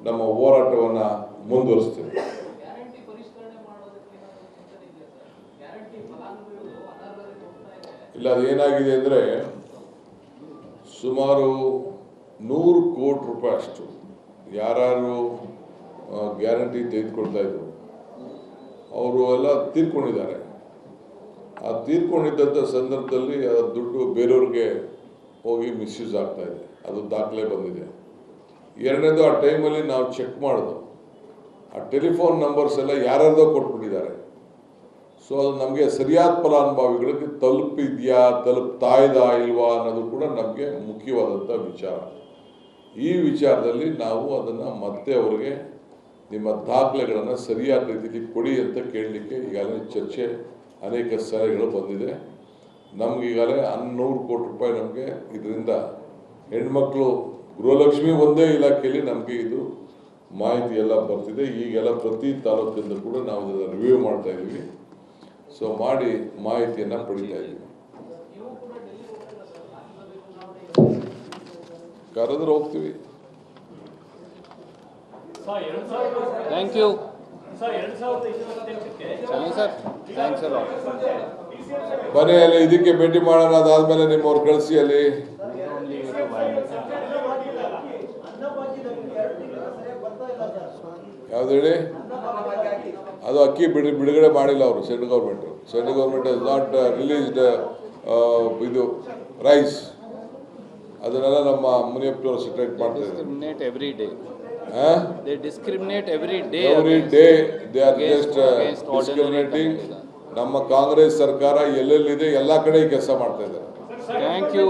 ನಮ್ಮ ಹೋರಾಟವನ್ನು ಮುಂದುವರಿಸ್ತೀವಿ. ಇಲ್ಲ, ಅದೇನಾಗಿದೆ ಅಂದರೆ ಸುಮಾರು 100 ಕೋಟಿ ರೂಪಾಯಿ ಅಷ್ಟು ಯಾರು ಗ್ಯಾರಂಟಿ ತೆಗೆದುಕೊಳ್ತಾ ಇದ್ರು ಅವರು ಎಲ್ಲ ತೀರ್ಕೊಂಡಿದ್ದಾರೆ. ಆ ತೀರ್ಕೊಂಡಿದ್ದಂಥ ಸಂದರ್ಭದಲ್ಲಿ ಆ ದುಡ್ಡು ಬೇರೆಯವ್ರಿಗೆ ಹೋಗಿ ಮಿಸ್ಯೂಸ್ ಆಗ್ತಾ ಇದೆ, ಅದು ದಾಖಲೆ ಬಂದಿದೆ. ಎರಡನೇದು, ಆ ಟೈಮಲ್ಲಿ ನಾವು ಚೆಕ್ ಮಾಡೋದು, ಆ ಟೆಲಿಫೋನ್ ನಂಬರ್ಸ್ ಎಲ್ಲ ಯಾರ್ಯಾರ್ದೋ ಕೊಟ್ಬಿಟ್ಟಿದ್ದಾರೆ. ಸೊ ಅದು ನಮಗೆ ಸರಿಯಾದ ಫಲಾನುಭವಿಗಳಿಗೆ ತಲುಪ್ತಾ ಇದಾ ಇಲ್ವಾ ಅನ್ನೋದು ಕೂಡ ನಮಗೆ ಮುಖ್ಯವಾದಂಥ ವಿಚಾರ. ಈ ವಿಚಾರದಲ್ಲಿ ನಾವು ಅದನ್ನು ಮತ್ತೆ ಅವರಿಗೆ ನಿಮ್ಮ ದಾಖಲೆಗಳನ್ನು ಸರಿಯಾದ ರೀತಿಯಲ್ಲಿ ಕೊಡಿ ಅಂತ ಕೇಳಲಿಕ್ಕೆ ಈಗಾಗಲೇ ಚರ್ಚೆ ಅನೇಕ ಸಲಹೆಗಳು ಬಂದಿದೆ. ನಮ್ಗೆ ಈಗಾಗಲೇ 100 ಕೋಟಿ ರೂಪಾಯಿ ನಮಗೆ ಇದರಿಂದ ಹೆಣ್ಮಕ್ಳು ಗೃಹಲಕ್ಷ್ಮಿ ಒಂದೇ ಇಲಾಖೆಯಲ್ಲಿ ನಮಗೆ ಇದು ಮಾಹಿತಿ ಎಲ್ಲ ಬರ್ತಿದೆ. ಈಗೆಲ್ಲ ಪ್ರತಿ ತಾಲೂಕಿಂದ ಕೂಡ ನಾವು ಇದನ್ನು ರಿವ್ಯೂ ಮಾಡ್ತಾ ಇದ್ದೀವಿ. ಸೊ ಮಾಡಿ ಮಾಹಿತಿಯನ್ನು ಪಡಿತಾ ಇದ್ದೀವಿ. ಕರೆದ್ರೆ ಹೋಗ್ತೀವಿ. ಥ್ಯಾಂಕ್ ಯು ಬನ್ನಿ, ಅಲ್ಲಿ ಇದಕ್ಕೆ ಭೇಟಿ ಮಾಡೋಣ. ಅದಾದ್ಮೇಲೆ ನಿಮ್ಮವ್ರು ಕಳಿಸಿ ಅಲ್ಲಿ. ಯಾವ್ದು ಹೇಳಿ? ಅದು ಅಕ್ಕಿ ಬಿಡುಗಡೆ ಮಾಡಿಲ್ಲ ಅವರು. Central government is not released ಇದು ರೈಸ್. ಅದನ್ನೆಲ್ಲ ನಮ್ಮ ಮುನಿಯಪ್ಪನವರು ಸೆಟ್ರೇಟ್ ಮಾಡ್ತಾ ಇದ್ದಾರೆ. They discriminate every day. They are just discriminating. ನಮ್ಮ ಕಾಂಗ್ರೆಸ್ ಸರ್ಕಾರ ಎಲ್ಲೆಲ್ಲಿದೆ ಎಲ್ಲ ಕಡೆ ಕೆಲಸ ಮಾಡ್ತಾ ಇದ್ದಾರೆ. Thank you.